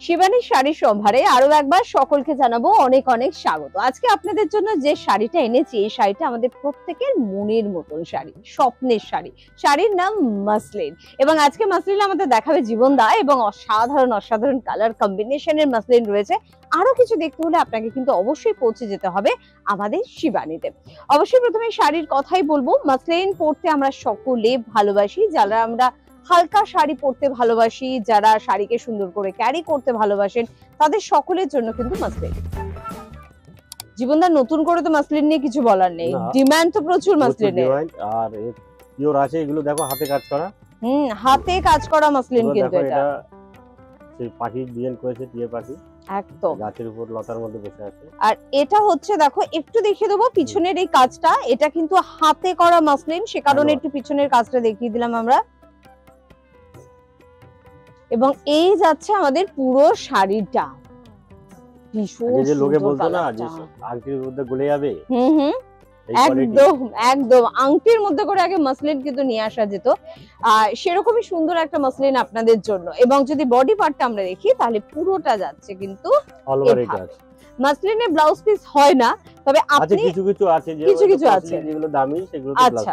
শিবানী শাড়ি সম্ভারে আরো একবার সকলকে জানাবো অনেক অনেক স্বাগত। আজকে আপনাদের জন্য যে শাড়িটা এনেছি এই শাড়িটা আমাদের প্রত্যেকের মনের মতন শাড়ি, স্বপ্নের শাড়ি। শাড়ির নাম মাসলিন এবং আজকে মাসলিন আমাদের দেখাবে জীবন দা এবং অসাধারণ কালার কম্বিনেশনের মাসলিন রয়েছে। আরো কিছু দেখতে হলে আপনাকে কিন্তু অবশ্যই পৌঁছে যেতে হবে আমাদের শিবানীতে। অবশ্যই প্রথমে শাড়ির কথাই বলবো। মাসলিন পরতে আমরা সকলে ভালোবাসি, যারা আমরা হালকা শাড়ি পরতে ভালোবাসি, যারা শাড়িকে সুন্দর করে ক্যারি করতে ভালোবাসেন, তাদের সকলের জন্য কিন্তু মাসলিন। জীবনদার নতুন করে তো মাসলিন নিয়ে কিছু বলার নেই, ডিমান্ড তো প্রচুর মাসলিনের। আর পিওর আছে, এগুলো দেখো হাতে কাজ করা। হাতে কাজ করা মাসলিন, কিন্তু এটা সেই পাখি ডিজাইন করেছে, টিয়া পাখি একদম গাছের উপর লতার মধ্যে বসে আছে। আর এটা হচ্ছে দেখো, একটু দেখিয়ে দেবো পিছনের এই কাজটা, এটা কিন্তু হাতে করা মাসলিন, সে কারণে একটু পিছনের কাজটা দেখিয়ে দিলাম আমরা। এবং এই যাচ্ছে আমাদের পুরো শাড়িটা, যে লোকে বলতো না যে আংটির মধ্যে গলে যাবে, একদম একদম আংটির মধ্যে করে আগে মাসলিন কিন্তু নিয়ে আসা যেত। সেরকমই সুন্দর একটা মাসলিন আপনাদের জন্য। এবং যদি বডি পার্টটা আমরা দেখি তাহলে পুরোটা যাচ্ছে কিন্তু মাসলিনে ব্লাউজ পিস হয় না, তবে আপনি কিছু আছে যেগুলো দামি, সেগুলো আচ্ছা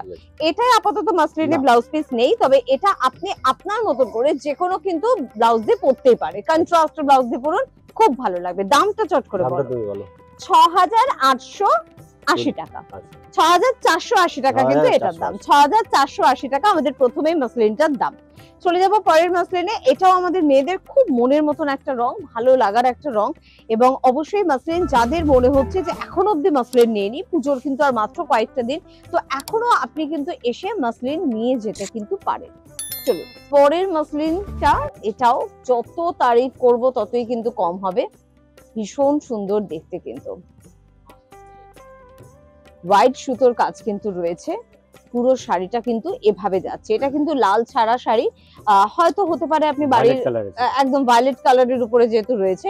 এটাই আপাতত মাসলিনে ব্লাউজ পিস নেই, তবে এটা আপনি আপনার মতো করে যে কোনো কিন্তু ব্লাউজ দিয়ে পরতেই পারে। কন্ট্রাস্ট ব্লাউজ দিয়ে পরুন, খুব ভালো লাগবে। দামটা চট করে বলো। ৬,৮৮০ টাকা, ৬,৪৮০ টাকা কিন্তু এটার দাম। ৬,৪৮০ টাকা আমাদের প্রথমেই মাসলিনটার দাম। চলে যাব পরের মাসলিনে। এটাও আমাদের মেয়েদের খুব মনের মতন একটা রং, ভালো লাগার একটা রং। এবং অবশ্যই মাসলিন যাদের মনে হচ্ছে যে এখন অব্দি মাসলিন নিয়ে নি, পুজোর কিন্তু আর মাত্র কয়েকটা দিন, তো এখনো আপনি কিন্তু এসে মাসলিন নিয়ে যেতে কিন্তু পারেন। চলো পরের মাসলিনটা, এটাও যত তারিফ করব ততই কিন্তু কম হবে। ভীষণ সুন্দর দেখতে, কিন্তু হোয়াইট সুতোর কাজ কিন্তু রয়েছে। পুরো শাড়িটা কিন্তু এভাবে যাচ্ছে। এটা কিন্তু লাল ছাড়া শাড়ি, হয়তো হতে পারে আপনি বাড়ির একদম ভায়োলেট কালারের উপরে যেহেতু রয়েছে,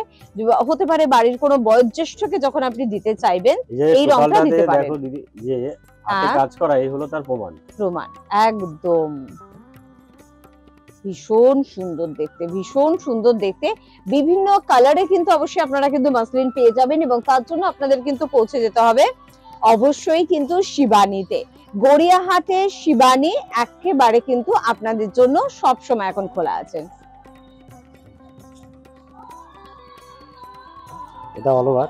হতে পারে বাড়ির কোনো বয়োজ্যেষ্ঠকে যখন আপনি দিতে চাইবেন এই রংটা দিতে পারেন। কাজ করা এই হলো তার প্রমাণ। একদম ভীষণ সুন্দর দেখতে, ভীষণ সুন্দর দেখতে। বিভিন্ন কালারে কিন্তু অবশ্যই আপনারা কিন্তু মাসলিন পেয়ে যাবেন এবং তার জন্য আপনাদের কিন্তু পৌঁছে যেতে হবে অবশ্যই কিন্তু শিবানীতে। গড়িয়াহাটে শিবানী একেবারে কিন্তু আপনাদের জন্য সব সময় এখন খোলা আছে। এটা অল ওভার।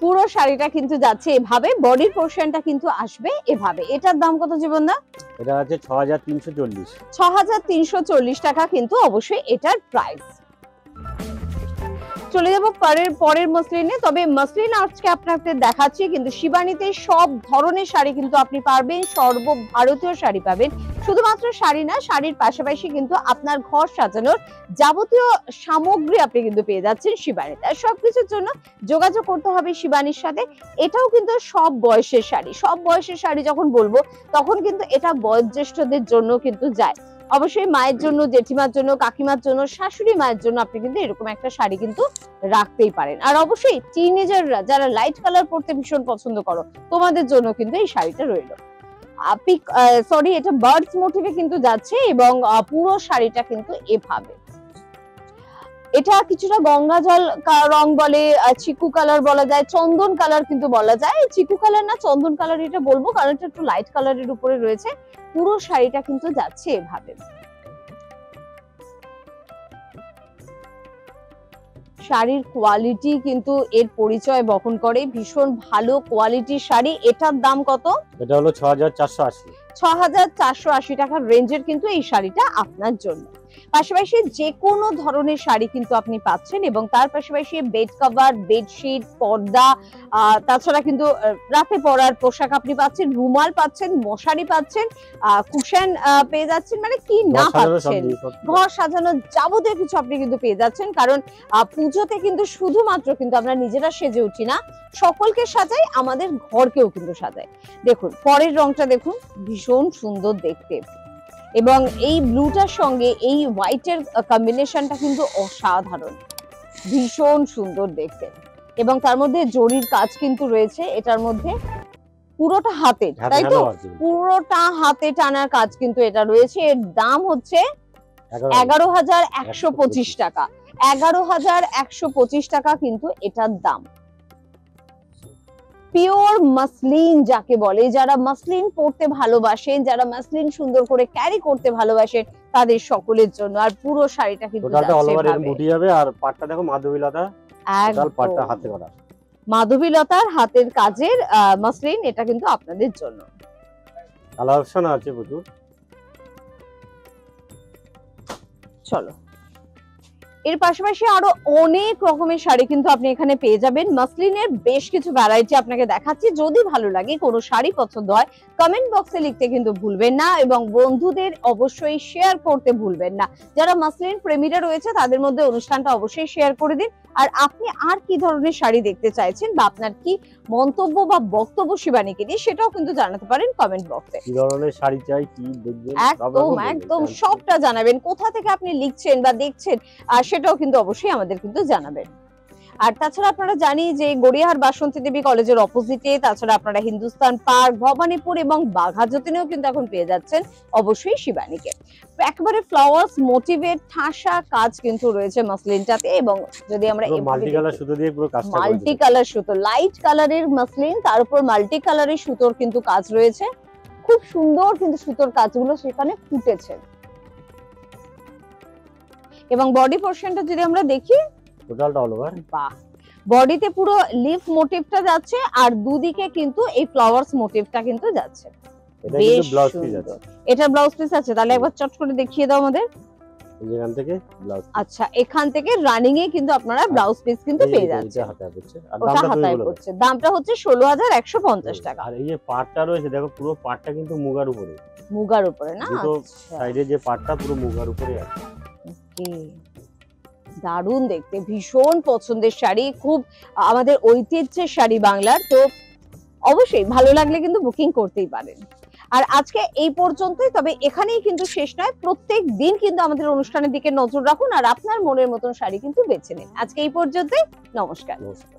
পুরো শাড়িটা কিন্তু যাচ্ছে এভাবে, বডির পোরশনটা কিন্তু আসবে এভাবে। এটার দাম কত জীবনদা? এটা আছে ৬,৩৪০। ৬,৩৪০ টাকা কিন্তু অবশ্যই এটার প্রাইস। চলে যাবো পরের মাসলিনে। তবে মাসলিন আজকে আপনাদের দেখাচ্ছি কিন্তু শিবানীতে সব ধরনের শাড়ি কিন্তু আপনি পারবেন, সর্বভারতীয় শাড়ি পাবেন। শুধুমাত্র শাড়ি না, শাড়ির পাশাপাশি কিন্তু আপনার ঘর সাজানোর যাবতীয় সামগ্রী আপনি কিন্তু পেয়ে যাচ্ছেন শিবানীতে। আর সবকিছুর জন্য যোগাযোগ করতে হবে শিবানীর সাথে। এটাও কিন্তু সব বয়সের শাড়ি, সব বয়সের শাড়ি যখন বলবো তখন কিন্তু এটা বয়োজ্যেষ্ঠদের জন্য কিন্তু যায়। অবশ্যই মায়ের জন্য, জেঠিমার জন্য, কাকিমার জন্য, শাশুড়ি মায়ের জন্য আপনি কিন্তু এরকম একটা শাড়ি কিন্তু রাখতেই পারেন। আর অবশ্যই টিনেজাররা যারা লাইট কালার পরতে ভীষণ পছন্দ করো, তোমাদের জন্য কিন্তু এই শাড়িটা রইলো। এটা বার্ডস মোটিভে কিন্তু যাচ্ছে এবং পুরো শাড়িটা কিন্তু এভাবে। এটা কিছুটা গঙ্গা জল রং বলে, চিকু কালার বলা যায়, চন্দন কালার কিন্তু বলা যায়। চিকু কালার না চন্দন কালার এটা বলবো, কারণ এটা একটু লাইট কালারের উপরে রয়েছে। পুরো শাড়িটা কিন্তু যাচ্ছে এভাবে। শাড়ির কোয়ালিটি কিন্তু এর পরিচয় বহন করে, ভীষণ ভালো কোয়ালিটির শাড়ি। এটার দাম কত? এটা হলো ৬,৪৮০। ৬,৪৮০ টাকার রেঞ্জের কিন্তু এই শাড়িটা আপনার জন্য। পাশাপাশি যে কোনো ধরনের শাড়ি কিন্তু আপনি পাচ্ছেন এবং তার পাশাপাশি বেড কভার, বেডশিট, পর্দা, তাছাড়া কিন্তু রাতে পরার পোশাক আপনি পাচ্ছেন, রুমাল পাচ্ছেন, মশারি পাচ্ছেন, কুশন পেয়ে যাচ্ছেন, মানে কি না পাচ্ছেন, ঘর সাজানোর যাবতীয় কিছু আপনি কিন্তু পেয়ে যাচ্ছেন। কারণ পুজোতে কিন্তু শুধুমাত্র কিন্তু আমরা নিজেরা সেজে উঠি না, সকলকে সাজাই, আমাদের ঘরকেও কিন্তু সাজাই। দেখুন পরের রংটা দেখুন, ভীষণ সুন্দর দেখতে এবং এই ব্লুটার সঙ্গে এই হোয়াইটের কম্বিনেশনটা কিন্তু অসাধারণ, ভীষণ সুন্দর দেখতে। এবং তার মধ্যে জরির কাজ কিন্তু রয়েছে এটার মধ্যে। পুরোটা হাতের, হাতে তাই তো? টানা work। পুরোটা হাতে টানার কাজ কিন্তু এটা রয়েছে। এর দাম হচ্ছে 11,125 টাকা। 11,125 টাকা কিন্তু এটার দাম। পিওর মাসলিন যাকে বলে, যারা মাসলিন পরতে ভালোবাসেন, যারা মাসলিন সুন্দর করে ক্যারি করতে ভালোবাসেন, তাদের সকলের জন্য। আর পুরো শাড়িটা কিন্তু টোটালটা অল যাচ্ছে ওভার এর এভাবে। বুটি হবে। আর পাটটা দেখো মাধবীলতা, টোটাল পাটটা একদম হাতে করা। মাধবীলতার হাতের কাজের মাসলিন, এটা কিন্তু আপনাদের জন্য। কালার অপশন আছে প্রচুর। চলো, এর পাশাপাশি আরো অনেক রকমের শাড়ি কিন্তু আপনি এখানে পেয়ে যাবেন। মাসলিনের বেশ কিছু ভ্যারাইটি আপনাকে দেখাচ্ছি। যদি ভালো লাগে, কোনো শাড়ি পছন্দ হয়, কমেন্ট বক্সে লিখতে কিন্তু ভুলবেন না, এবং বন্ধুদের অবশ্যই শেয়ার করতে ভুলবেন না। যারা মাসলিন প্রেমীরা রয়েছে তাদের মধ্যে অনুষ্ঠানটা অবশ্যই শেয়ার করে দিন। আর আপনি আর কি ধরনের শাড়ি দেখতে চাইছেন, বা আপনার কি মন্তব্য বা বক্তব্য শিবানীকে নিয়ে, সেটাও কিন্তু জানাতে পারেন কমেন্ট বক্সে। কি ধরনের শাড়ি চাই, কি দেখবেন, একদম সবটা জানাবেন। কোথা থেকে আপনি লিখছেন বা দেখছেন সেটাও কিন্তু অবশ্যই আমাদের কিন্তু জানাবেন। আর তাছাড়া আপনারা জানি যে গড়িয়াহাট বাসন্তী দেবী কলেজের অপোজিটে, তাছাড়া আপনারা হিন্দুস্তান পার্ক, ভবানীপুর এবং বাঘা যতীনেও কিন্তু এখন পেয়ে যাচ্ছেন অবশ্যই শিবানীকে। একেবারে ফ্লাওয়ার্স মোটিভের ঠাসা কাজ কিন্তু রয়েছে মাসলিনটাতে। এবং যদি আমরা মাল্টি কালার সুতো দিয়ে পুরো কাজটা করেছে। মাল্টি কালার সুতো, লাইট কালারের মাসলিন, তার উপর মাল্টি কালারের সুতোর কিন্তু কাজ রয়েছে। খুব সুন্দর কিন্তু সুতোর কাজগুলো সেখানে ফুটেছে। এবং বডি পোরশনটা যদি আমরা দেখি, টোটালটা অল ওভার। বাহ, বডিতে পুরো লিফ মোটিভটা যাচ্ছে, আর দুদিকে কিন্তু এই ফ্লাওয়ার্স মোটিভটা কিন্তু যাচ্ছে। এটা কিন্তু ব্লাউজ পিস আছে। এটা ব্লাউজ পিস আছে, তাহলে একবার চট করে দেখিয়ে দাও আমাদের। এখান থেকে ব্লাউজ। আচ্ছা, এখান থেকে রানিং এ কিন্তু আপনারা ব্লাউজ পিস কিন্তু পেয়ে যাচ্ছেন। এটা হাতে পড়ছে। আর ওটা দামটা হাতায় বলে পড়ছে। দামটা হচ্ছে 16,150 টাকা। আর এই যে পাটটা রয়েছে দেখো, পুরো পাটটা কিন্তু মুগার উপরে। মুগার উপরে না? দুটো আচ্ছা, সাইডে যে পাটটা পুরো মুগার উপরে আছে। ওকে, দারুণ দেখতে, ভীষণ পছন্দের শাড়ি, খুব আমাদের ঐতিহ্যের শাড়ি বাংলার। তো অবশ্যই ভালো লাগলে কিন্তু বুকিং করতেই পারেন। আর আজকে এই পর্যন্তই, তবে এখানেই কিন্তু শেষ নয়। প্রত্যেক দিন কিন্তু আমাদের অনুষ্ঠানের দিকে নজর রাখুন, আর আপনার মনের মতন শাড়ি কিন্তু বেছে নিন। আজকে এই পর্যন্তই, নমস্কার। নমস্কার।